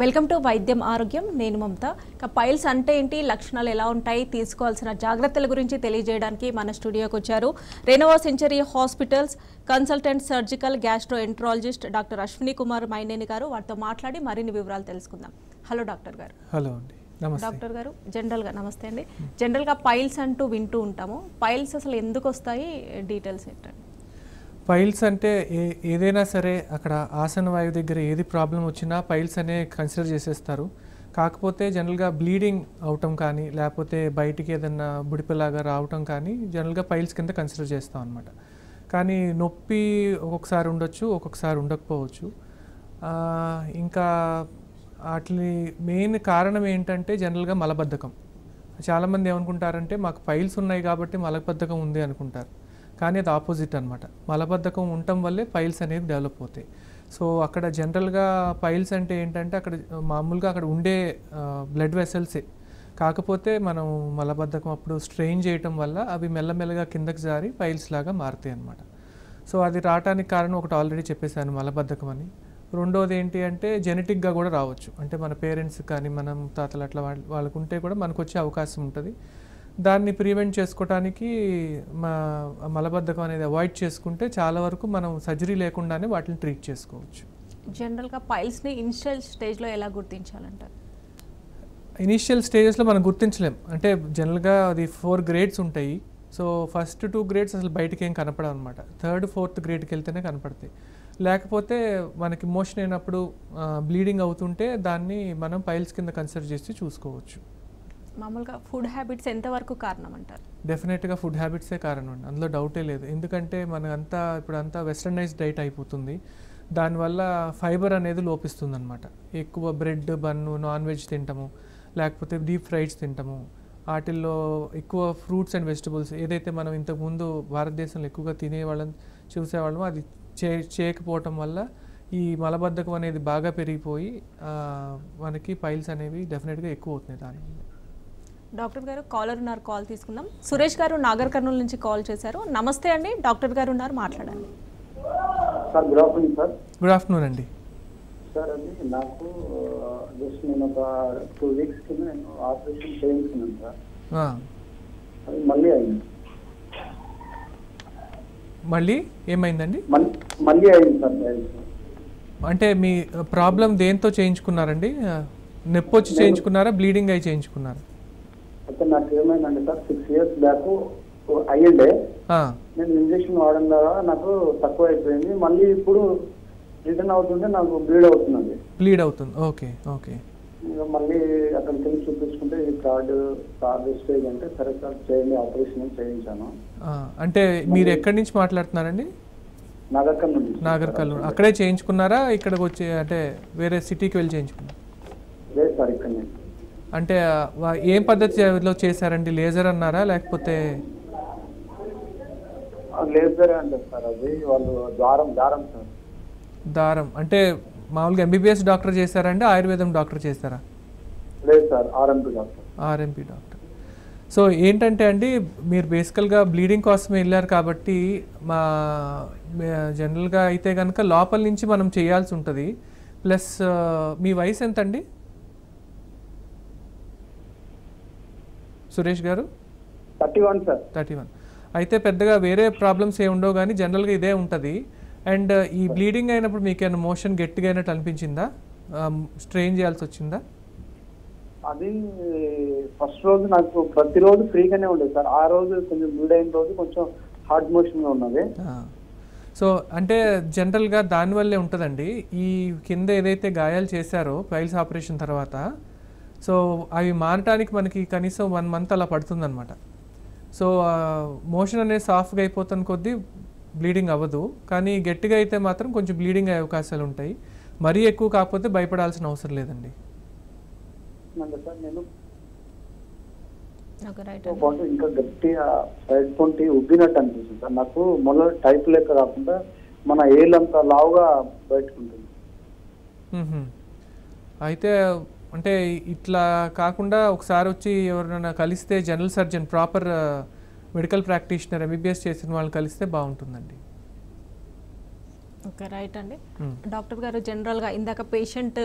Welcome to వైద్యం ఆరోగ్యం. నేను మమత. పైల్స్ అంటే ఏంటి, లక్షణాలు ఎలా ఉంటాయి, తీసుకోవాల్సిన జాగ్రత్తల గురించి తెలియజేయడానికి మన స్టూడియోకి వచ్చారు Renova century hospitals consultant surgical gastroenterologist doctor Ashwini Kumar Myneni గారు. వారితో మాట్లాడి మరిన్ని వివరాలు తెలుసుకుందాం. హలో డాక్టర్ గారు. హలో అండి, నమస్తే. డాక్టర్ గారు, జనరల్గా నమస్తే అండి. జనరల్గా పైల్స్ అంటూ వింటూ ఉంటాము. పైల్స్ అసలు ఎందుకు వస్తాయి, డీటెయిల్స్ ఏంటండి? పైల్స్ అంటే ఏదైనా సరే అక్కడ ఆసన వాయువు దగ్గర ఏది ప్రాబ్లం వచ్చినా పైల్స్ అనే కన్సిడర్ చేసేస్తారు. కాకపోతే జనరల్గా బ్లీడింగ్ అవటం కానీ లేకపోతే బయటికి ఏదన్నా బుడిపలాగా రావటం కానీ జనరల్గా పైల్స్ కింద కన్సిడర్ చేస్తాం అనమాట. కానీ నొప్పి ఒక్కొక్కసారి ఉండొచ్చు, ఒక్కొక్కసారి ఉండకపోవచ్చు. ఇంకా వాటి మెయిన్ కారణం ఏంటంటే జనరల్గా మలబద్ధకం. చాలామంది ఏమనుకుంటారంటే మాకు పైల్స్ ఉన్నాయి కాబట్టి మలబద్ధకం ఉంది అనుకుంటారు, కానీ అది ఆపోజిట్ అనమాట. మలబద్ధకం ఉండటం వల్లే పైల్స్ అనేవి డెవలప్ అవుతాయి. సో అక్కడ జనరల్గా పైల్స్ అంటే ఏంటంటే అక్కడ మామూలుగా అక్కడ ఉండే బ్లడ్ వెసల్సే, కాకపోతే మనం మలబద్ధకం అప్పుడు స్ట్రెయిన్ చేయటం వల్ల అవి మెల్లమెల్లగా కిందకి జారి పైల్స్ లాగా మారుతాయి అన్నమాట. సో అది రావడానికి కారణం ఒకటి ఆల్రెడీ చెప్పేశాను, మలబద్ధకం అని. రెండోది ఏంటి అంటే జెనెటిక్గా కూడా రావచ్చు. అంటే మన పేరెంట్స్ కానీ మనం తాతలు అట్లా వాళ్ళకు ఉంటే కూడా మనకు వచ్చే అవకాశం ఉంటుంది. దాన్ని ప్రివెంట్ చేసుకోవడానికి మలబద్ధకం అనేది అవాయిడ్ చేసుకుంటే చాలా వరకు మనం సర్జరీ లేకుండానే వాటిని ట్రీట్ చేసుకోవచ్చు. జనరల్గా పైల్స్ని ఇనిషియల్ స్టేజ్లో ఎలా గుర్తించాలంటారు? ఇనీషియల్ స్టేజెస్లో మనం గుర్తించలేం. అంటే జనరల్గా అది 4 గ్రేడ్స్ ఉంటాయి. సో ఫస్ట్ 2 గ్రేడ్స్ అసలు బయటికి ఏం కనపడవు అనమాట. 3rd, 4th గ్రేడ్కి వెళ్తేనే కనపడతాయి. లేకపోతే మనకి మోషన్ అయినప్పుడు బ్లీడింగ్ అవుతుంటే దాన్ని మనం పైల్స్ కింద కన్సిడర్ చేసి చూసుకోవచ్చు. మామూలుగా ఫుడ్ హ్యాబిట్స్ ఎంతవరకు కారణం అంటారు? డెఫినెట్గా ఫుడ్ హ్యాబిట్సే కారణం అండి, అందులో డౌటే లేదు. ఎందుకంటే మనకంతా ఇప్పుడంతా వెస్టర్నైజ్డ్ డైట్ అయిపోతుంది. దానివల్ల ఫైబర్ అనేది లోపిస్తుంది అనమాట. ఎక్కువ బ్రెడ్, బన్ను, నాన్ వెజ్ తింటాము, లేకపోతే డీప్ ఫ్రైడ్స్ తింటాము. వాటిల్లో ఎక్కువ ఫ్రూట్స్ అండ్ వెజిటబుల్స్ ఏదైతే మనం ఇంతకుముందు భారతదేశంలో ఎక్కువగా తినేవాళ్ళం చూసేవాళ్ళమో అది చేయకపోవటం వల్ల ఈ మలబద్ధకం అనేది బాగా పెరిగిపోయి మనకి పైల్స్ అనేవి డెఫినెట్గా ఎక్కువ అవుతున్నాయి దానివల్ల. డాక్టర్ గారు, కాలర్ ఉన్నారు, కాల్ తీసుకుందాం. సురేష్ గారు నాగర్ కర్నూలు నుంచి కాల్ చేశారు. నమస్తే అండి, డాక్టర్ గారు ఉన్నారు, మాట్లాడండి. Sir good afternoon sir. Good afternoon అండి. సార్ అది నాకు జస్ట్ నేను ఒక 2 వీక్స్ కింద నేను ఆపరేషన్ చేయించుకున్నాను సార్. అది మళ్ళీ అయింది. మళ్ళీ ఏమైందండి? మళ్ళీ అయింది సార్. అంటే మీ ప్రాబ్లం దేంతో చేయించుకున్నారండి? నొప్పి వచ్చి చేయించుకున్నారా, బ్లీడింగ్ అయి చేయించుకున్నారా? అయితే నాకు ఏమైందండి సార్, 6 years బ్యాక్ అయ్యిండే. నేను ఇంజక్షన్ వాడడం ద్వారా నాకు తక్కువ అయిపోయింది. మళ్ళీ ఇప్పుడు రిటర్న్ అవుతుంటే నాకు బ్లీడ్ అవుతుంది. Okay okay. ఇంకా మళ్ళీ అక్కడ తిరిగి చూపించుకుంటే ఇది థర్డ్ స్టేజ్ అంటే సరే సార్ చేయండి ఆపరేషన్ చేయించాను. అంటే మీరు ఎక్కడి నుంచి మాట్లాడుతున్నారండి? నాగర్ కర్నూలు. అక్కడే చేయించుకున్నారా, ఇక్కడికి వచ్చి అంటే వేరే సిటీకి వెళ్ళి చేయించుకున్నారా? లేదు సార్, ఇక్కడ. అంటే ఏం పద్ధతిలో చేశారండి? లేజర్ అన్నారా లేకపోతే? లేజర్ అంటే సార్ అది వాళ్ళు దారం సార్. దారం అంటే మామూలుగా ఎంబీబీఎస్ డాక్టర్ చేశారండి, ఆయుర్వేదం డాక్టర్ చేశారా? లేదు సార్, ఆర్ఎంపీ డాక్టర్. సో ఏంటంటే అండి, మీరు బేసికల్గా బ్లీడింగ్ కోసమే వెళ్ళారు కాబట్టి జనరల్గా అయితే కనుక లోపల నుంచి మనం చేయాల్సి ఉంటుంది. ప్లస్ మీ వయసు ఎంత అండి సురేష్ గారు? 31 సార్. 31. అయితే పెద్దగా వేరే ప్రాబ్లమ్స్ ఏమి ఉండవు, కానీ జనరల్గా ఇదే ఉంటుంది. అండ్ ఈ బ్లీడింగ్ అయినప్పుడు మీకు ఏమైనా మోషన్ గట్టిగా అయినట్టు అనిపించిందా, స్ట్రెయిన్ చేయాల్సి వచ్చిందా? అది ఫస్ట్ రోజు నాకు ప్రతిరోజు ఫ్రీగానే ఉండేది సార్. ఆ రోజు కొంచెం బ్లీడ్ అయిన రోజు కొంచెం హార్డ్ మోషన్గా ఉన్నది. సో అంటే జనరల్గా దానివల్లే ఉంటుందండి. ఈ కింద ఏదైతే గాయాలు చేశారో పైల్స్ ఆపరేషన్ తర్వాత, సో అవి మారటానికి మనకి కనీసం 1 month అలా పడుతుందన్నమాట. సో మోషన్ అనేది సాఫ్ట్గా అయిపోతున్న కొద్దీ బ్లీడింగ్ అవ్వదు, కానీ గట్టిగా అయితే మాత్రం కొంచెం బ్లీడింగ్ అయ్యే అవకాశాలు ఉంటాయి. మరీ ఎక్కువ కాకపోతే భయపడాల్సిన అవసరం లేదండి. ఇంకా గట్టిగా సైడ్ పొంటి ఉబ్బినట్టు అనిపిస్తుంది సార్ నాకు. మొదలు టైప్ లెక్క కాకుండా మన ఏళ్ళంతా లావుగా బయటకుంటుంది. అయితే అంటే ఇట్లా కాకుండా ఒకసారి వచ్చి ఎవరైనా కలిస్తే general surgeon, proper medical practitioner, MBBS చేసిన వాళ్ళు కలిస్తే బాగుంటుందండి. ఓకే, రైట్ అండి. డాక్టర్ గారు, జనరల్గా ఇందాక పేషెంట్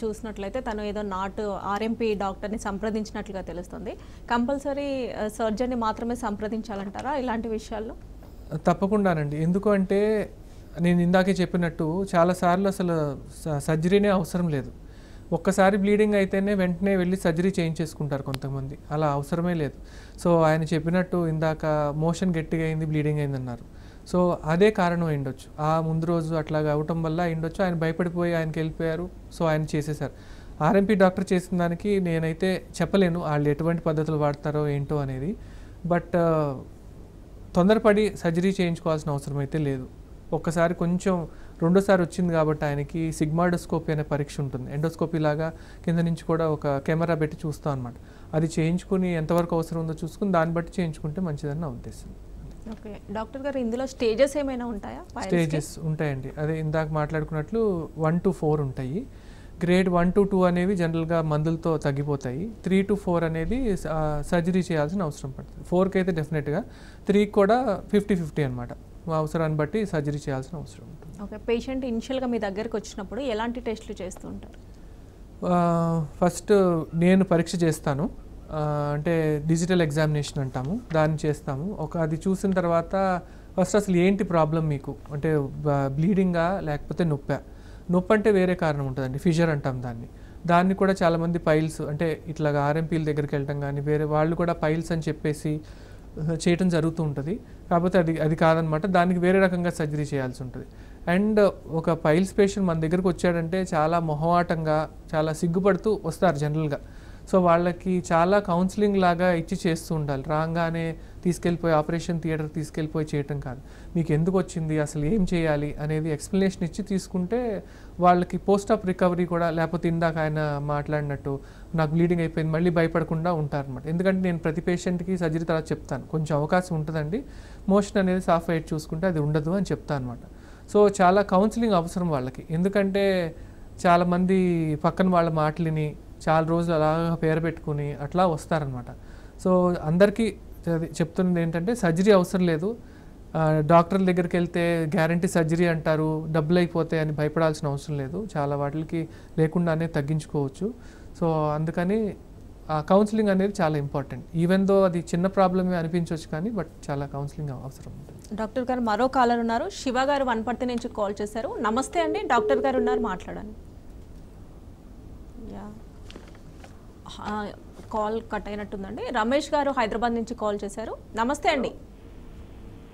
చూసినట్లయితే తను ఏదో నాటు ఆర్ఎంపీ డాక్టర్ని సంప్రదించినట్లుగా తెలుస్తుంది. కంపల్సరీ సర్జన్ని మాత్రమే సంప్రదించాలంటారా ఇలాంటి విషయాల్లో? తప్పకుండానండి. ఎందుకు అంటే నేను ఇందాకే చెప్పినట్టు చాలాసార్లు అసలు సర్జరీనే అవసరం లేదు. ఒక్కసారి బ్లీడింగ్ అయితేనే వెంటనే వెళ్ళి సర్జరీ చేయించేసుకుంటారు కొంతమంది. అలా అవసరమే లేదు. సో ఆయన చెప్పినట్టు ఇందాక మోషన్ గట్టిగా అయింది, బ్లీడింగ్ అయిందన్నారు. సో అదే కారణం అయిండొచ్చు. ఆ ముందు రోజు అట్లాగా అవటం వల్ల అయిండొచ్చు. ఆయన భయపడిపోయి ఆయనకి వెళ్ళిపోయారు. సో ఆయన చేసేసారు. ఆర్ఎంపీ డాక్టర్ చేసిన దానికి నేనైతే చెప్పలేను వాళ్ళు ఎటువంటి పద్ధతులు వాడతారో ఏంటో అనేది. బట్ తొందరపడి సర్జరీ చేయించుకోవాల్సిన అవసరం అయితే లేదు. ఒక్కసారి కొంచెం రెండోసారి వచ్చింది కాబట్టి ఆయనకి సిగ్మాడోస్కోపీ అనే పరీక్ష ఉంటుంది. ఎండోస్కోపీ లాగా కింద నుంచి కూడా ఒక కెమెరా పెట్టి చూస్తాం అనమాట. అది చేయించుకుని ఎంతవరకు అవసరం ఉందో చూసుకుని దాన్ని బట్టి చేయించుకుంటే మంచిదని నా ఉద్దేశం. ఓకే డాక్టర్ గారు, ఇందులో స్టేజెస్ ఏమైనా ఉంటాయా? స్టేజెస్ ఉంటాయండి. అదే ఇందాక మాట్లాడుకున్నట్లు 1 to 4 ఉంటాయి. గ్రేడ్ 1 to 2 అనేవి జనరల్గా మందులతో తగ్గిపోతాయి. 3 to 4 అనేది సర్జరీ చేయాల్సిన అవసరం పడుతుంది. 4కి అయితే డెఫినెట్గా, 3కి కూడా 50-50 అనమాట. అవసరాన్ని బట్టి సర్జరీ చేయాల్సిన అవసరం ఉంటుంది. ఓకే, పేషెంట్ ఇనిషియల్గా మీ దగ్గరికి వచ్చినప్పుడు ఎలాంటి టెస్టులు చేస్తూ ఉంటారు? ఫస్ట్ నేను పరీక్ష చేస్తాను. అంటే డిజిటల్ ఎగ్జామినేషన్ అంటాము, దాన్ని చేస్తాము. అది చూసిన తర్వాత ఫస్ట్ అసలు ఏంటి ప్రాబ్లం మీకు, అంటే బ్లీడింగా లేకపోతే నొప్పి అంటే వేరే కారణం ఉంటుందండి, ఫిషర్ అంటాం దాన్ని కూడా చాలామంది పైల్స్ అంటే ఇట్లాగా ఆర్ఎంపీల దగ్గరికి వెళ్ళటం కానీ వేరే వాళ్ళు కూడా పైల్స్ అని చెప్పేసి చేయటం జరుగుతూ ఉంటుంది. కాకపోతే అది కాదనమాట, దానికి వేరే రకంగా సర్జరీ చేయాల్సి ఉంటుంది. అండ్ ఒక పైల్స్ పేషెంట్ మన దగ్గరకు వచ్చాడంటే చాలా మొహమాటంగా చాలా సిగ్గుపడుతూ వస్తారు జనరల్గా. సో వాళ్ళకి చాలా కౌన్సిలింగ్ లాగా ఇచ్చి చేస్తూ ఉండాలి. రాగానే తీసుకెళ్ళిపోయి ఆపరేషన్ థియేటర్ తీసుకెళ్ళిపోయి చేయటం కాదు. మీకు ఎందుకు వచ్చింది, అసలు ఏం చేయాలి అనేది ఎక్స్ప్లెనేషన్ ఇచ్చి తీసుకుంటే వాళ్ళకి పోస్ట్ ఆఫ్ రికవరీ కూడా, లేకపోతే ఇందాక ఆయన మాట్లాడినట్టు నాకు బ్లీడింగ్ అయిపోయింది మళ్ళీ భయపడకుండా ఉంటారనమాట. ఎందుకంటే నేను ప్రతి పేషెంట్కి సర్జరీ తర్వాత చెప్తాను, కొంచెం అవకాశం ఉంటుందండి, మోషన్ అనేది సాఫ్ అయ్యి చూసుకుంటే అది ఉండదు అని చెప్తాను అనమాట. సో చాలా కౌన్సిలింగ్ అవసరం వాళ్ళకి. ఎందుకంటే చాలామంది పక్కన వాళ్ళ మాటలని చాలా రోజులు అలాగా పేరు పెట్టుకుని అట్లా వస్తారనమాట. సో అందరికీ చెప్తున్నది ఏంటంటే సర్జరీ అవసరం లేదు. డాక్టర్ల దగ్గరికి వెళ్తే గ్యారంటీ సర్జరీ అంటారు, డబ్బులు అయిపోతాయి అని భయపడాల్సిన అవసరం లేదు. చాలా వాటికి లేకుండానే తగ్గించుకోవచ్చు. సో అందుకని ఆ కౌన్సిలింగ్ అనేది చాలా ఇంపార్టెంట్. ఈవెన్ దో అది చిన్న ప్రాబ్లమే అనిపించవచ్చు కానీ బట్ చాలా కౌన్సిలింగ్ అవసరం ఉంటుంది. డాక్టర్ గారు, మరో కాలర్ ఉన్నారు. శివ గారు వనపర్తి నుంచి కాల్ చేశారు. నమస్తే అండి, డాక్టర్ గారు ఉన్నారు, మాట్లాడండి. Call cut అయినట్టుందండి. రమేష్ గారు హైదరాబాద్ నుంచి కాల్ చేశారు. నమస్తే అండి.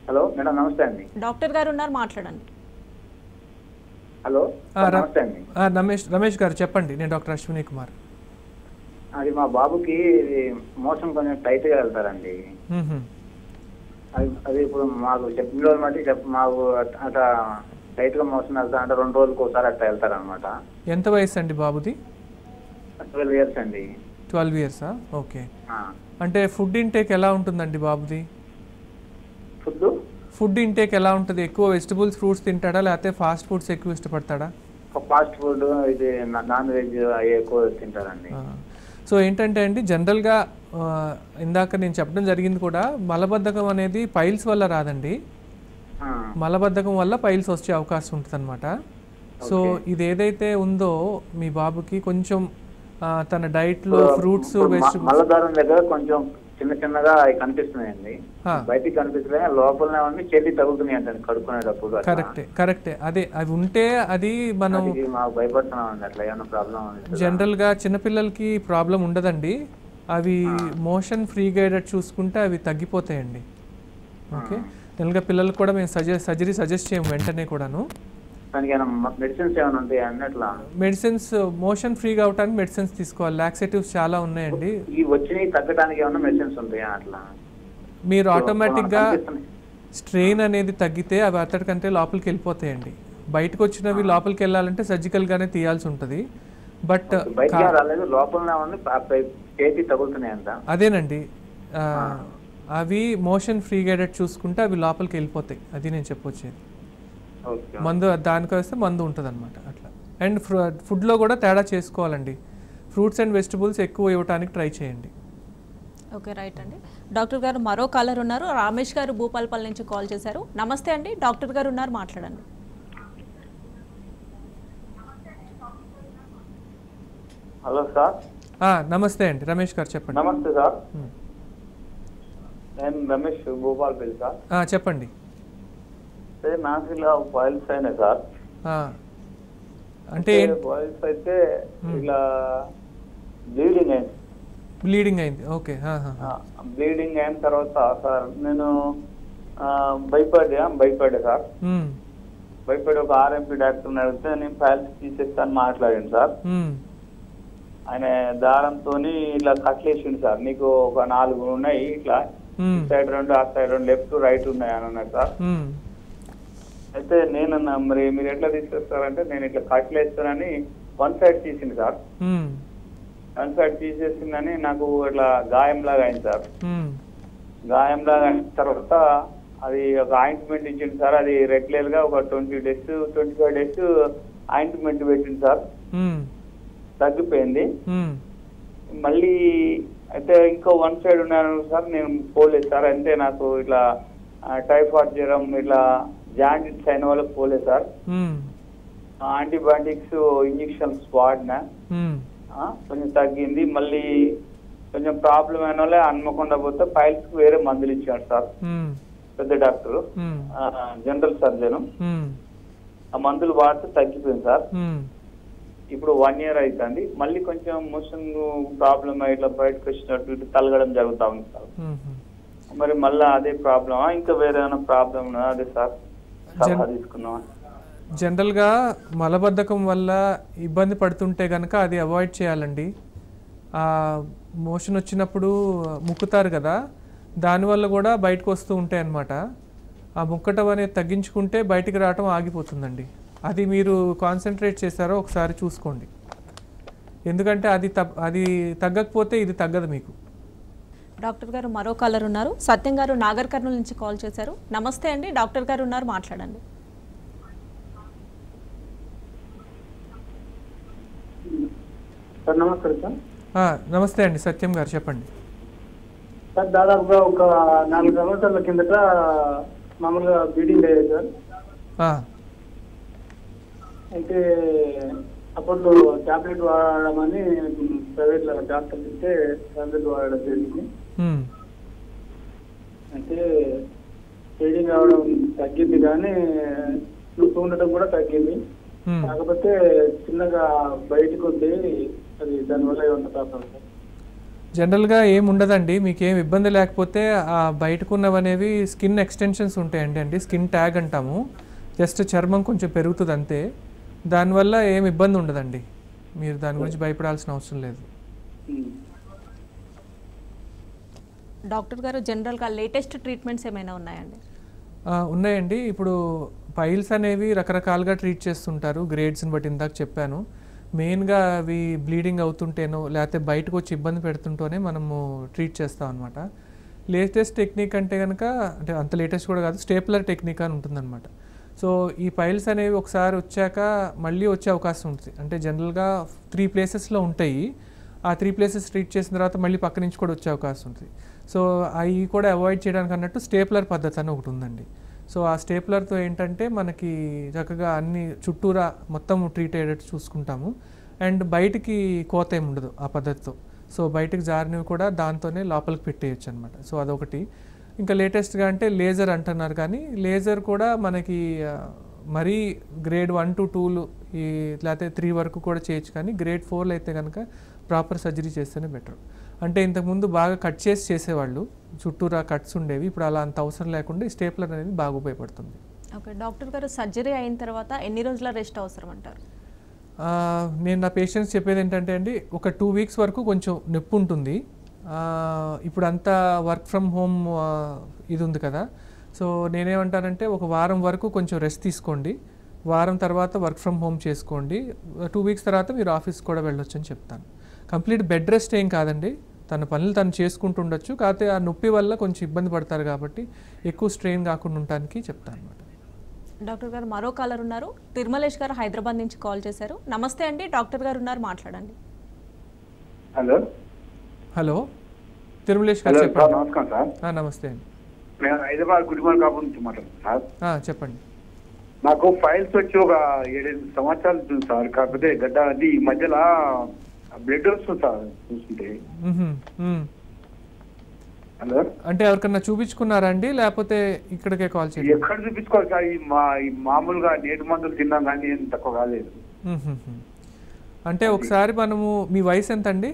హలో మేడం, నమస్తే అండి. డాక్టర్ గారు ఉన్నారు, మాట్లాడండి. హలో నమస్తే అండి. రమేష్ గారు చెప్పండి, నేను డాక్టర్ అశ్విని కుమార్. అది మా బాబుకి మోషన్ కొంచెం టైట్గా వెళ్తారండి. అది ఇప్పుడు మాకు చెప్పిన రోజు బట్టి మాకు అట్లా టైట్గా మోషన్ వెళ్తా అంటే 2 రోజులకు ఒకసారి అట్లా వెళ్తారనమాట. ఎంత వయసు అండి బాబుది? 12 years అండి. 12 years? ఓకే. అంటే ఫుడ్ ఇంటేక్ ఎలా ఉంటుందండి బాబుది? ఫుడ్ ఇంటేక్ ఎలా ఉంటుంది? ఎక్కువ వెజిటబుల్స్ ఫ్రూట్స్ తింటాడా లేకపోతే ఫాస్ట్ ఫుడ్స్ ఎక్కువ ఇష్టపడతాడా? ఫాస్ట్ ఫుడ్, ఇది నాన్ వెజ్ అవి ఎక్కువ తింటారండి. సో ఏంటంటే అండి, జనరల్గా ఇందాక నేను చెప్పడం జరిగింది కూడా, మలబద్ధకం అనేది పైల్స్ వల్ల రాదండి, మలబద్ధకం వల్ల పైల్స్ వచ్చే అవకాశం ఉంటుంది అనమాట. సో ఇది ఏదైతే ఉందో మీ బాబుకి కొంచెం తన డైట్ లో ఫ్రూట్స్, వెజిటబుల్స్, మలద్వారం దగ్గర కొంచెం చిన్న చిన్నగా అవి కనిపిస్తున్నాయండి, బయటికి కనిపిస్తున్నాయి, లోపలనే ఉండి చెల్లి తగులుతున్నాయి అంటే కడుక్కునేటప్పుడు. కరెక్టే. అదే అవి ఉంటే అది మనం భయపడుతున్నాం. అట్లా ఏమైనా ప్రాబ్లం? జనరల్ గా చిన్నపిల్లలకి ప్రాబ్లం ఉండదండి. అవి మోషన్ ఫ్రీగా అయ్యేటట్టు చూసుకుంటే అవి తగ్గిపోతాయండి. ఓకే, జనరల్గా పిల్లలకు కూడా మేము సర్జరీ సజెస్ట్ చేయము వెంటనే కూడాను. మెడిసిన్స్ మోషన్ ఫ్రీగా అవడానికి మెడిసిన్స్ తీసుకోవాలి. లాక్సేటివ్స్ చాలా ఉన్నాయండి. మీరు ఆటోమేటిక్గా స్ట్రెయిన్ అనేది తగ్గితే అవి అతడికంటే లోపలికి వెళ్ళిపోతాయండి. బయటకు వచ్చినవి లోపలికి వెళ్ళాలంటే సర్జికల్గానే తీయాల్సి ఉంటుంది. బట్ అదేనండి, అవి మోషన్ ఫ్రీగా అయ్యేటట్టు చూసుకుంటే అవి లోపలికి వెళ్ళిపోతాయి. అది నేను చెప్పొచ్చేది. మందు దానికి వస్తే మందు ఉంటుంది అనమాట అట్లా. అండ్ ఫుడ్లో కూడా తేడా చేసుకోవాలండి. ఫ్రూట్స్ అండ్ వెజిటబుల్స్ ఎక్కువ ఇవ్వడానికి ట్రై చేయండి. ఓకే, రైట్ అండి. డాక్టర్ గారు మరో కాలర్ ఉన్నారు. రమేష్ గారు భూపాలపల్లి నుంచి కాల్ చేశారు. నమస్తే అండి, డాక్టర్ గారు ఉన్నారు, మాట్లాడండి. Hello sir. నమస్తే అండి, రమేష్ గారు చెప్పండి. నమస్తే సార్, నేను రమేష్ భూపాల్పల్లి సార్. చెప్పండి. నాకు ఇలా ఫైల్స్ అయినాయి సార్. అంటే ఫైల్స్ అయితే ఇలా బ్లీడింగ్ అయింది. ఓకే. బ్లీడింగ్ అయిన తర్వాత సార్ నేను భయపడ్డా సార్. భయపడి ఒక ఆర్ఎంపీ డాక్టర్ని అడిగితే నేను ఫైల్స్ తీసేస్తాను మాట్లాడాను సార్. ఆయన దారంతో ఇట్లా కట్లేసిండు సార్. నీకు ఒక 4 ఉన్నాయి, ఇట్లా సైడ్ 2 ఆ సైడ్ 2 లెఫ్ట్ రైట్ ఉన్నాయి అని అన్నారు సార్. అయితే నేనన్నా మరి మీరు ఎట్లా తీసుకొస్తారంటే నేను ఇట్లా కట్లేస్తానని 1 సైడ్ తీసింది సార్. 1 సైడ్ తీసేసిందని నాకు ఇట్లా గాయంలాగా అయింది సార్. గాయంలాగా అయిన తర్వాత అది ఒక ఆయింట్మెంట్ ఇచ్చింది సార్. అది రెగ్యులర్ గా ఒక 20 days 25 days ఆయింట్మెంట్ పెట్టింది సార్. తగ్గిపోయింది. మళ్ళీ అయితే ఇంకో 1 సైడ్ ఉన్నాను సార్, నేను పోలేదు సార్. అంటే నాకు ఇట్లా టైఫాయిడ్ జ్వరం ఇట్లా జాండిస్ అయిన వాళ్ళకి పోలేదు సార్. యాంటీబయాటిక్స్ ఇంజక్షన్స్ వాడినా కొంచెం తగ్గింది. మళ్ళీ కొంచెం ప్రాబ్లం అయిన వాళ్ళే హన్మకొండ పోతే ఫైల్స్ కు వేరే మందులు ఇచ్చాడు సార్. పెద్ద డాక్టర్, జనరల్ సర్జన్. ఆ మందులు వాడితే తగ్గిపోయింది సార్. ఇప్పుడు 1 year అవుతుంది. మళ్ళీ కొంచెం మోషన్ ప్రాబ్లం ఇట్లా బయటకు వచ్చినట్టు ఇటు తలగడం జరుగుతా ఉంది సార్. మరి మళ్ళీ అదే ప్రాబ్లమా ఇంకా వేరే ఏమైనా ప్రాబ్లం ఉన్నదా? అదే సార్ సలహా తీసుకున్నామా. జనరల్గా మలబద్ధకం వల్ల ఇబ్బంది పడుతుంటే కనుక అది అవాయిడ్ చేయాలండి. మోషన్ వచ్చినప్పుడు ముక్కుతారు కదా, దానివల్ల కూడా బయటకు వస్తూ ఉంటాయి అన్నమాట. ఆ ముక్కటం అనేది తగ్గించుకుంటే బయటికి రావటం ఆగిపోతుందండి. అది మీరు కాన్సన్ట్రేట్ చేశారో ఒకసారి చూసుకోండి. ఎందుకంటే అది తగ్గకపోతే ఇది తగ్గదు మీకు. డాక్టర్ గారు మరో కాలర్ ఉన్నారు. సత్యం గారు నాగర్ కర్నూలు నుంచి కాల్ చేశారు. నమస్తే అండి, డాక్టర్ గారు ఉన్నారు, మాట్లాడండి. నమస్తే సార్. నమస్తే అండి, సత్యం గారు చెప్పండి. సార్ దాదాపుగా ఒక 4 సంవత్సరాల కిందట మామూలుగా బ్లీడింగ్ అయ్యేది సార్. అయితే అప్పుడు టాబ్లెట్ వాడమని ప్రైవేట్ లో డాక్టర్ ఇస్తే టాబ్లెట్ వాడడం జరిగింది. అయితే బ్లీడింగ్ అవడం తగ్గింది, కానీ చూస్తూ ఉండటం కూడా తగ్గింది. కాకపోతే చిన్నగా బయటకు వద్దే, అది దానివల్ల ఏమన్నా ప్రాబ్లం సార్? జనరల్గా ఏముండదండి, మీకు ఏం ఇబ్బంది లేకపోతే ఆ బయటకున్నవనేవి స్కిన్ ఎక్స్టెన్షన్స్ ఉంటాయండి. స్కిన్ ట్యాగ్ అంటాము. జస్ట్ చర్మం కొంచెం పెరుగుతుంది అంతే. దానివల్ల ఏం ఇబ్బంది ఉండదండి. మీరు దాని గురించి భయపడాల్సిన అవసరం లేదు. డాక్టర్ గారు జనరల్గా లేటెస్ట్ ట్రీట్మెంట్స్ ఏమైనా ఉన్నాయండి? ఉన్నాయండి. ఇప్పుడు పైల్స్ అనేవి రకరకాలుగా ట్రీట్ చేస్తుంటారు, గ్రేడ్స్ని బట్టి. ఇందాక చెప్పాను, మెయిన్గా అవి బ్లీడింగ్ అవుతుంటేనో లేకపోతే బయటకు వచ్చి ఇబ్బంది పెడుతుంటేనే మనము ట్రీట్ చేస్తాం అనమాట. లేటెస్ట్ టెక్నిక్ అంటే కనుక, అంటే అంత లేటెస్ట్ కూడా కాదు, స్టేప్లర్ టెక్నిక్ అని ఉంటుందన్నమాట. సో ఈ పైల్స్ అనేవి ఒకసారి వచ్చాక మళ్ళీ వచ్చే అవకాశం ఉంటుంది. అంటే జనరల్గా 3 places ఉంటాయి. ఆ 3 places ట్రీట్ చేసిన తర్వాత మళ్ళీ పక్క నుంచి కూడా వచ్చే అవకాశం ఉంటుంది. సో అవి కూడా అవాయిడ్ చేయడానికి అన్నట్టు స్టేప్లర్ పద్ధతి అని ఒకటి ఉందండి. సో ఆ స్టేప్లర్తో ఏంటంటే మనకి చక్కగా అన్ని చుట్టూరా మొత్తం ట్రీట్ అయ్యేటట్టు చూసుకుంటాము. అండ్ బయటికి కోత ఏమి ఉండదు ఆ పద్ధతితో. సో బయటికి జారినవి కూడా దాంతోనే లోపలికి పెట్టేయచ్చు అనమాట. సో అదొకటి. ఇంకా లేటెస్ట్గా అంటే లేజర్ అంటున్నారు, కానీ లేజర్ కూడా మనకి మరీ గ్రేడ్ 1 to 2 లేకపోతే 3 వరకు కూడా చేయొచ్చు. కానీ గ్రేడ్ 4 అయితే కనుక ప్రాపర్ సర్జరీ చేస్తేనే బెటర్. అంటే ఇంతకుముందు బాగా కట్ చేసేవాళ్ళు, చుట్టూరా కట్స్ ఉండేవి. ఇప్పుడు అలా అంత అవసరం లేకుండా ఈ స్టేప్లర్ అనేది బాగా ఉపయోగపడుతుంది. ఓకే డాక్టర్ గారు, సర్జరీ అయిన తర్వాత ఎన్ని రోజుల రెస్ట్ అవసరం అంటారు? నేను నా పేషెంట్స్ చెప్పేది ఏంటంటే అండి, ఒక 2 weeks వరకు కొంచెం నొప్పి ఉంటుంది. ఇప్పుడు అంతా వర్క్ ఫ్రమ్ హోమ్ ఇది ఉంది కదా. సో నేనేమంటానంటే ఒక వారం వరకు కొంచెం రెస్ట్ తీసుకోండి. వారం తర్వాత వర్క్ ఫ్రమ్ హోమ్ చేసుకోండి. 2 weeks తర్వాత మీరు ఆఫీస్ కూడా వెళ్ళొచ్చు అని చెప్తాను. కంప్లీట్ బెడ్ రెస్ట్ ఏం కాదండి, తన పనులు తను చేసుకుంటూ ఉండొచ్చు. కాకపోతే ఆ నొప్పి వల్ల కొంచెం ఇబ్బంది పడతారు కాబట్టి ఎక్కువ స్ట్రెయిన్ కాకుండా ఉండడానికి చెప్తాను అనమాట. డాక్టర్ గారు మరో కాలర్ ఉన్నారు. తిరుమలేష్ గారు హైదరాబాద్ నుంచి కాల్ చేశారు. నమస్తే అండి, డాక్టర్ గారు ఉన్నారు, మాట్లాడండి. హలో తిరుమలేష్ గారు చెప్పండి. నమస్కారం సార్. నమస్తే అండి, నేను హైదరాబాద్ గుడిమల్ కాపు నుంచి మాట్లాడుతున్నాను సార్. చెప్పండి. నాకు ఫైల్స్ వచ్చి ఒక 7-8 సంవత్సరాలు ఉంటుంది సార్. కాకపోతే గడ్డ అది ఈ మధ్యలో బ్లడ్ వస్తుంది సార్ చూస్తుంటే. హలో, అంటే ఎవరికన్నా చూపించుకున్నారా అండి లేకపోతే ఇక్కడికే కాల్ చేయండి? ఎక్కడ చూపించుకోవాలి సార్? ఈ మామూలుగా నేటి మందులు తిన్నాం కానీ ఏం తక్కువ కాలేదు. అంటే ఒకసారి మనము, మీ వయసు ఎంత అండి?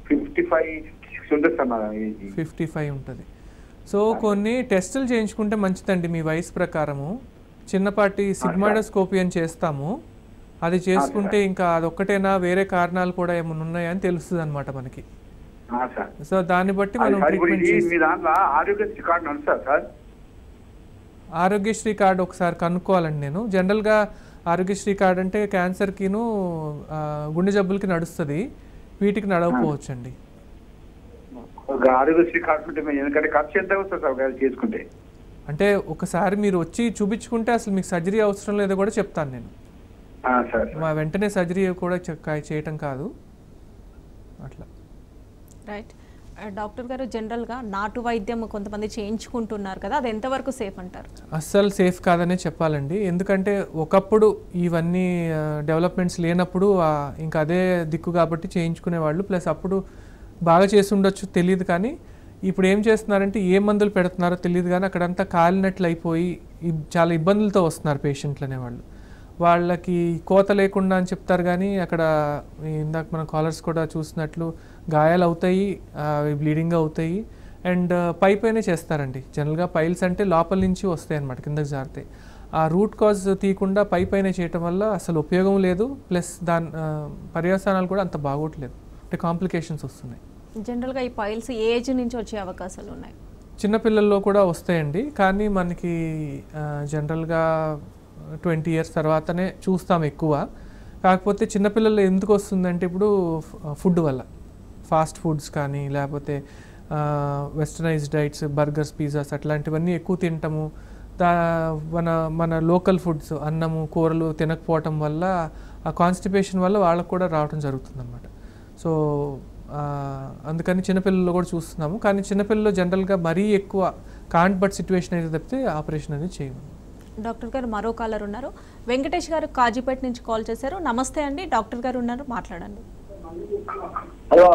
55 ఉంటుంది సార్ నా ఏజ్. 55 ఉంటుంది. సో కొన్ని టెస్టులు చేయించుకుంటే మంచిదండి మీ వయసు ప్రకారము. చిన్నపాటి సిగ్మాడోస్కోపీ అని చేస్తాము, అది చేసుకుంటే ఇంకా అదొక్కటేనా వేరే కారణాలు కూడా ఏమైనా ఉన్నాయని తెలుస్తుంది అనమాట మనకి. సో దాన్ని బట్టి మనం ఆరోగ్యశ్రీ కార్డు ఒకసారి కనుక్కోవాలండి. నేను జనరల్గా ఆరోగ్యశ్రీ కార్డు అంటే క్యాన్సర్కిను గుండె జబ్బులకి నడుస్తుంది, వీటికి నడవకపోవచ్చు అండి. ఆరోగ్యశ్రీ కార్డు ఎందుకంటే ఖర్చు ఎంత అవుతుంది సార్ చేసుకుంటే? అంటే ఒకసారి మీరు వచ్చి చూపించుకుంటే అసలు మీకు సర్జరీ అవసరం లేదో కూడా చెప్తాను నేను. వెంటనే సర్జరీ కూడా చేయటం కాదు అట్లా. రైట్. డాక్టర్ గారు, జనరల్గా నాటు వైద్యం కొంతమంది చేయించుకుంటున్నారు కదా, అది ఎంతవరకు సేఫ్ అంటారు? అస్సలు సేఫ్ కాదనే చెప్పాలండి. ఎందుకంటే ఒకప్పుడు ఇవన్నీ డెవలప్మెంట్స్ లేనప్పుడు ఇంకా అదే దిక్కు కాబట్టి చేయించుకునేవాళ్ళు. ప్లస్ అప్పుడు బాగా చేసి ఉండొచ్చు, తెలియదు. కానీ ఇప్పుడు ఏం చేస్తున్నారంటే ఏ మందులు పెడుతున్నారో తెలియదు, కానీ అక్కడంతా కాలినట్లు అయిపోయి చాలా ఇబ్బందులతో వస్తున్నారు పేషెంట్లు అనేవాళ్ళు. వాళ్ళకి కోత లేకుండా అని చెప్తారు, కానీ అక్కడ ఇందాక మన కాలర్స్ కూడా చూసినట్లు గాయాలు అవుతాయి, బ్లీడింగ్ అవుతాయి. అండ్ పైపైనే చేస్తారండి. జనరల్గా పైల్స్ అంటే లోపల నుంచి వస్తాయి అన్నమాట, కిందకి జారుతాయి. ఆ రూట్ కాజ్ తీయకుండా పైపైనే చేయటం వల్ల అసలు ఉపయోగం లేదు. ప్లస్ దాని పర్యవసానాలు కూడా అంత బాగోట్లేదు, అంటే కాంప్లికేషన్స్ వస్తున్నాయి. జనరల్గా ఈ పైల్స్ ఏజ్ నుంచి వచ్చే అవకాశాలు ఉన్నాయి? చిన్నపిల్లల్లో కూడా వస్తాయండి, కానీ మనకి జనరల్గా 20 years తర్వాతనే చూస్తాం ఎక్కువ. కాకపోతే చిన్నపిల్లలు ఎందుకు వస్తుందంటే ఇప్పుడు ఫుడ్ వల్ల, ఫాస్ట్ ఫుడ్స్ కానీ లేకపోతే వెస్టర్నైజ్డ్ డైట్స్, బర్గర్స్, పిజ్జాస్ అట్లాంటివన్నీ ఎక్కువ తినటము, మన లోకల్ ఫుడ్స్ అన్నము కూరలు తినకపోవటం వల్ల ఆ కాన్స్టిపేషన్ వల్ల వాళ్ళకు కూడా రావడం జరుగుతుంది అన్నమాట. సో అందుకని చిన్నపిల్లల్లో కూడా చూస్తున్నాము. కానీ చిన్నపిల్లలు జనరల్గా మరీ ఎక్కువ కాంట్ బట్ సిచ్యువేషన్ అయితే తప్పితే ఆపరేషన్ అనేది చేయము. డాక్టర్ గారు, మరో కాలర్ ఉన్నారు. వెంకటేష్ గారు కాజీపేట నుంచి కాల్ చేశారు. నమస్తే అండి, డాక్టర్ గారు ఉన్నారు, మాట్లాడండి. హలో.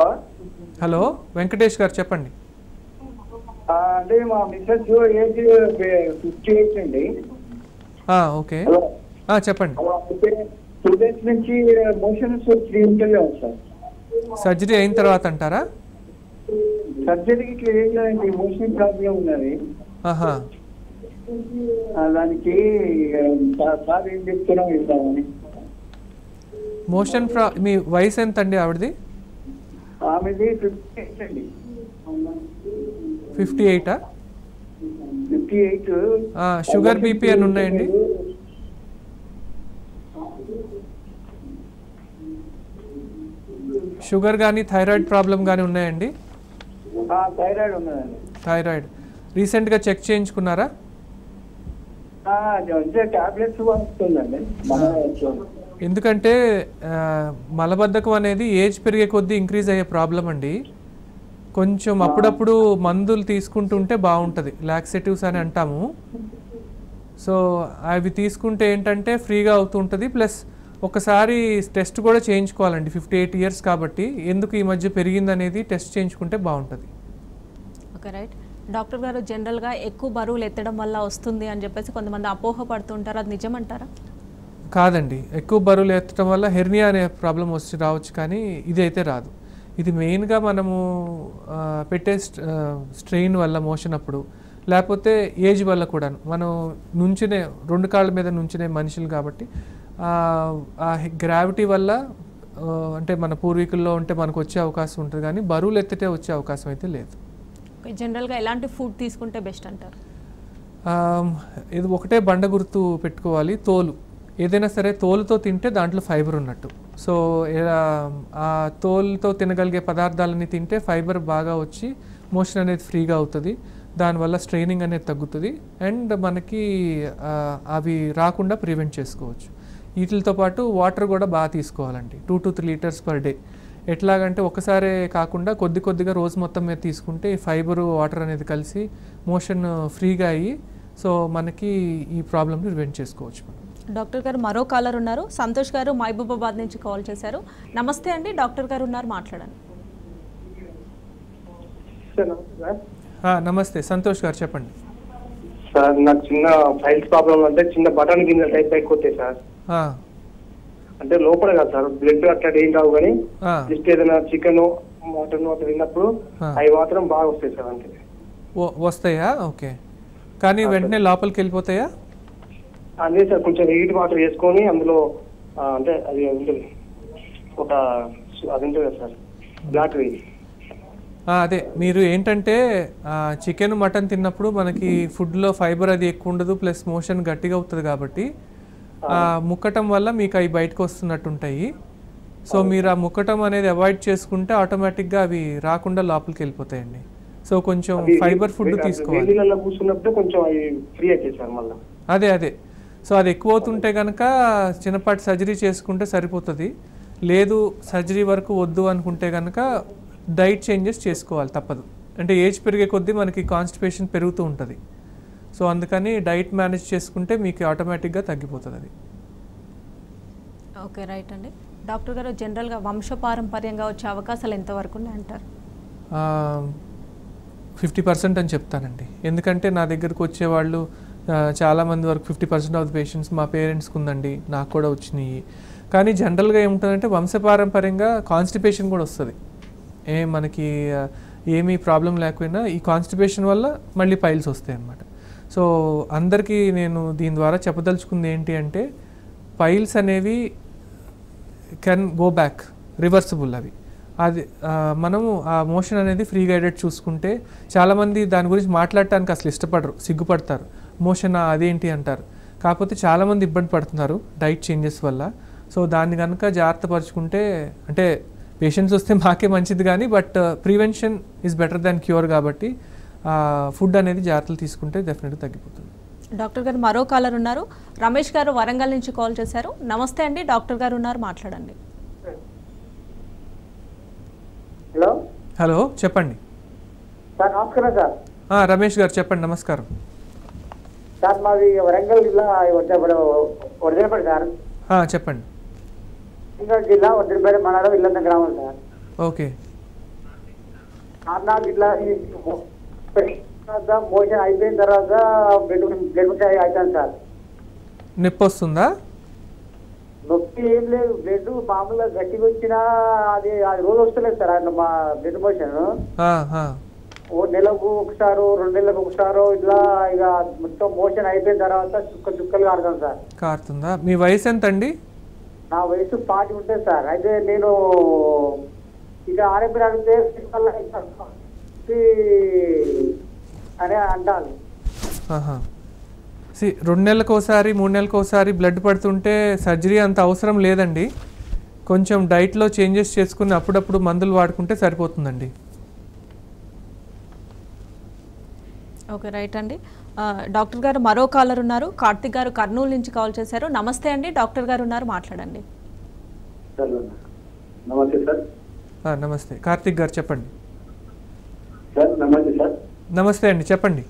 హలో వెంకటేష్ గారు, చెప్పండి. అంటే మా మిస్సెస్ ఏజ్ 58 అండి. ఓకే, చెప్పండి. 2 days నుంచి మోషన్స్ 3 ఉంటలేవు సార్. సర్జరీ అయిన తర్వాత అంటారా? సర్జరీకి ఇట్లా ఏం లేదండి, మోషన్ ప్రాబ్లం ఉన్నది. దానికి సార్ ఏం చెప్తున్నాం ఇద్దామని. మోషన్ మీ వయసు ఎంత అండి ఆవిడది? ఆమెది 58 అండి. 58? 58. షుగర్ బీపీ అని ఉన్నాయండి? షుగర్ కానీ థైరాయిడ్ ప్రాబ్లం కానీ ఉన్నాయండి? థైరాయిడ్ ఉన్నదండి. థైరాయిడ్ రీసెంట్గా చెక్ చేయించుకున్నారా? ఎందుకంటే మలబద్ధకం అనేది ఏజ్ పెరిగే కొద్దీ ఇంక్రీజ్ అయ్యే ప్రాబ్లం అండి. కొంచెం అప్పుడప్పుడు మందులు తీసుకుంటుంటే బాగుంటుంది, లాక్సేటివ్స్ అని అంటాము. సో అవి తీసుకుంటే ఏంటంటే ఫ్రీగా అవుతుంటుంది. ప్లస్ ఒకసారి టెస్ట్ కూడా చేయించుకోవాలండి. 58 years కాబట్టి ఎందుకు ఈ మధ్య పెరిగిందనేది టెస్ట్ చేయించుకుంటే బాగుంటుంది. Okay, right. డాక్టర్ గారు, జనరల్గా ఎక్కువ బరువులు ఎత్తడం వల్ల వస్తుంది అని చెప్పేసి కొంతమంది అపోహ పడుతుంటారు, అది నిజమంటారా? కాదండి, ఎక్కువ బరువులు ఎత్తడం వల్ల హెర్నియా అనే ప్రాబ్లం రావచ్చు, కానీ ఇది అయితే రాదు. ఇది మెయిన్గా మనము పెట్టే స్ట్రెయిన్ వల్ల మోషన్ అప్పుడు, లేకపోతే ఏజ్ వల్ల కూడా. మనం నుంచునే 2 కాళ్ళ మీద నుంచునే మనుషులు కాబట్టి ఆ గ్రావిటీ వల్ల అంటే మన పూర్వీకుల్లో ఉంటే మనకు వచ్చే అవకాశం ఉంటుంది, కానీ బరువులు ఎత్తితే వచ్చే అవకాశం అయితే లేదు. జనరల్గా ఎలాంటి ఫుడ్ తీసుకుంటే బెస్ట్ అంటారు? ఇది ఒకటే బండ గుర్తు పెట్టుకోవాలి, తోలు. ఏదైనా సరే తోలుతో తింటే దాంట్లో ఫైబర్ ఉన్నట్టు. సో ఆ తోలుతో తినగలిగే పదార్థాలని తింటే ఫైబర్ బాగా వచ్చి మోషన్ అనేది ఫ్రీగా అవుతుంది. దానివల్ల స్ట్రెయినింగ్ అనేది తగ్గుతుంది అండ్ మనకి అవి రాకుండా ప్రివెంట్ చేసుకోవచ్చు. వీటితో పాటు వాటర్ కూడా బాగా తీసుకోవాలండి, 2 to 3 liters per day. ఎట్లాగంటే ఒకసారే కాకుండా కొద్దిగా రోజు మొత్తం మీద తీసుకుంటే ఫైబరు వాటర్ అనేది కలిసి మోషన్ ఫ్రీగా అయ్యి సో మనకి ఈ ప్రాబ్లమ్ని ప్రివెంట్ చేసుకోవచ్చు. డాక్టర్ గారు మరో కాలర్ ఉన్నారు. సంతోష్ గారు మహబూబాబాద్ నుంచి కాల్ చేశారు. నమస్తే అండి, డాక్టర్ గారు ఉన్నారు, మాట్లాడండి. నమస్తే సంతోష్ గారు చెప్పండి. సార్ నాకు చిన్న ఫైల్స్ ప్రాబ్లం అంటే చిన్న బటన్ కింద టైప్ పైకి వస్తాయి సార్. అంటే లోపల కాదు సార్, బ్లడ్ అట్లా ఏం కావు కానీ జస్ట్ ఏదైనా చికెన్ మటన్ అట్లా తిన్నప్పుడు అవి మాత్రం బాగా వస్తాయి సార్. అంతే వస్తాయా? ఓకే, కానీ వెంటనే లోపలికి వెళ్ళిపోతాయా? అదే సార్, కొంచెం హీట్ వాటర్ వేసుకొని అందులో అంటే అది ఉంటుంది ఒక అది ఉంటుంది కదా సార్ బ్లాక్ రీ. అదే మీరు ఏంటంటే చికెన్ మటన్ తిన్నప్పుడు మనకి ఫుడ్లో ఫైబర్ అది ఎక్కువ ఉండదు, ప్లస్ మోషన్ గట్టిగా అవుతుంది కాబట్టి ముక్కటం వల్ల మీకు అవి బయటకు వస్తున్నట్టు ఉంటాయి. సో మీరు ఆ ముక్కటం అనేది అవాయిడ్ చేసుకుంటే ఆటోమేటిక్గా అవి రాకుండా లోపలికి వెళ్ళిపోతాయండి. సో కొంచెం ఫైబర్ ఫుడ్ తీసుకోవాలి. అదే అదే సో అది ఎక్కువ అవుతుంటే కనుక చిన్నపాటి సర్జరీ చేసుకుంటే సరిపోతుంది. లేదు సర్జరీ వరకు వద్దు అనుకుంటే కనుక డైట్ చేంజెస్ చేసుకోవాలి, తప్పదు. అంటే ఏజ్ పెరిగే కొద్దీ మనకి కాన్స్టిపేషన్ పెరుగుతూ ఉంటుంది. సో అందుకని డైట్ మేనేజ్ చేసుకుంటే మీకు ఆటోమేటిక్గా తగ్గిపోతుంది అది. ఓకే రైట్ అండి. డాక్టర్ గారు జనరల్గా వంశపారంపర్యంగా వచ్చే అవకాశాలు ఎంతవరకు ఉన్నాయంటారు? 50% అని చెప్తానండి. ఎందుకంటే నా దగ్గరకు వచ్చేవాళ్ళు చాలామంది వరకు 50% ఆఫ్ ది పేషెంట్స్ మా పేరెంట్స్కి ఉందండి, నాకు కూడా వచ్చినాయి. కానీ జనరల్గా ఏముంటుందంటే వంశపారంపర్యంగా కాన్స్టిపేషన్ కూడా వస్తుంది. మనకి ఏమీ ప్రాబ్లం లేకపోయినా ఈ కాన్స్టిపేషన్ వల్ల మళ్ళీ పైల్స్ వస్తాయి అన్నమాట. సో అందరికీ నేను దీని ద్వారా చెప్పదలుచుకుంది ఏంటి అంటే పైల్స్ అనేవి కెన్ గో బ్యాక్, రివర్సిబుల్ అవి. అది మనము ఆ మోషన్ అనేది ఫ్రీ గైడెడ్ చూసుకుంటే చాలామంది దాని గురించి మాట్లాడటానికి అసలు ఇష్టపడరు, సిగ్గుపడతారు. మోషన్ అదేంటి అంటారు. కాకపోతే చాలామంది ఇబ్బంది పడుతున్నారు డైట్ చేంజెస్ వల్ల. సో దాన్ని కనుక జాగ్రత్త పరుచుకుంటే, అంటే పేషెంట్స్ వస్తే మాకే మంచిది కానీ but prevention is better than cure కాబట్టి ఫుడ్ అనేది జాగ్రత్తలు తీసుకుంటే డెఫినెట్గా తగ్గిపోతుంది. డాక్టర్ గారు మరో కాలర్ ఉన్నారు. రమేష్ గారు వరంగల్ నుంచి కాల్ చేశారు. నమస్తే అండి, డాక్టర్ గారు ఉన్నారు, మాట్లాడండి. హలో హలో చెప్పండి సార్. నమస్కారం సార్. రమేష్ గారు చెప్పండి. నమస్కారం సార్, మాది వరంగల్ జిల్లా వరదేపడి సార్. చెప్పండి. వరంగల్ జిల్లా వరదేపడి మండలం ఇల్లంద గ్రామం సార్. ఓకే. నాకు ఇట్లా మోషన్ అయిపోయిన తర్వాత బ్లడ్ అవుతాను సార్. నొప్పి వస్తుందా? నొప్పి ఏం లేదు, బ్లడ్ మామూలుగా గట్టిగా వచ్చినా అది రోజు వస్తలేదు సార్. అట్లా మా బ్లడ్ మోషన్ నెలకు ఒకసారి 2 నెలలకు ఒకసారి ఇట్లా ఇక మొత్తం మోషన్ అయిపోయిన తర్వాత చుక్కలు కారుతాను సార్. కారుతుందా? మీ వయసు ఎంత అండి? నా వయసు 40 ఉంటుంది సార్. అయితే నేను ఇక ఆర్ఎంపీ అడిగితే అని అంటాను. 2 నెలలకు ఒకసారి 3 నెలలకు ఒకసారి బ్లడ్ పడుతుంటే సర్జరీ అంత అవసరం లేదండి. కొంచెం డైట్లో చేంజెస్ చేసుకుని అప్పుడప్పుడు మందులు వాడుకుంటే సరిపోతుందండి. ఓకే రైట్ అండి. డాక్టర్ గారు మరో కాలర్ ఉన్నారు. కార్తిక్ గారు కర్నూలు నుంచి కాల్ చేశారు. నమస్తే అండి, డాక్టర్ గారు ఉన్నారు, మాట్లాడండి. నమస్తే సార్. నమస్తే కార్తిక్ గారు చెప్పండి. సార్ నమస్తే సార్. నమస్తే అండి చెప్పండి.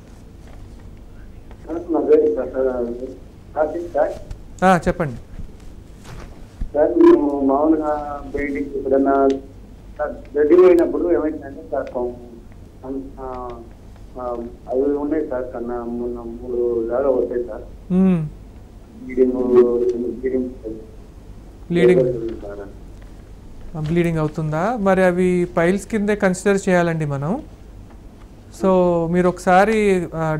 చెప్పండి సార్. మేము మామూలుగా బయటికి ఎప్పుడన్నా గడ్డి పోయినప్పుడు ఏమైందంటే సార్ అవి ఉన్నాయి సార్, కన్నా 3 దాకా వస్తాయి సార్. బ్లీడింగ్ అవుతుందా? మరి అవి పైల్స్ కిందే కన్సిడర్ చేయాలండి మనం. సో మీరు ఒకసారి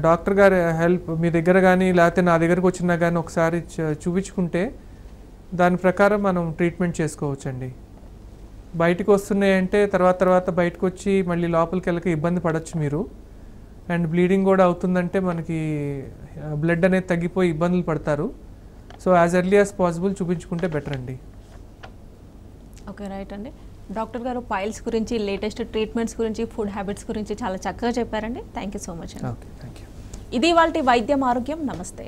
డాక్టర్ గారి హెల్ప్ మీ దగ్గర కానీ లేకపోతే నా దగ్గరకు వచ్చినా కానీ ఒకసారి చూపించుకుంటే దాని ప్రకారం మనం ట్రీట్మెంట్ చేసుకోవచ్చండి. బయటకు వస్తున్నాయంటే తర్వాత బయటకు వచ్చి మళ్ళీ లోపలికి వెళ్ళక ఇబ్బంది పడవచ్చు మీరు. అండ్ బ్లీడింగ్ కూడా అవుతుందంటే మనకి బ్లడ్ అనేది తగ్గిపోయి ఇబ్బందులు పడతారు. So as early as possible చూపించుకుంటే బెటర్ అండి. ఓకే రైట్ అండి. డాక్టర్ గారు పైల్స్ గురించి, లేటెస్ట్ ట్రీట్మెంట్స్ గురించి, ఫుడ్ హ్యాబిట్స్ గురించి చాలా చక్కగా చెప్పారండి. థ్యాంక్ యూ సో మచ్ అండి. Okay, thank you. ఇది ఇవాల్టి వైద్యం ఆరోగ్యం. నమస్తే.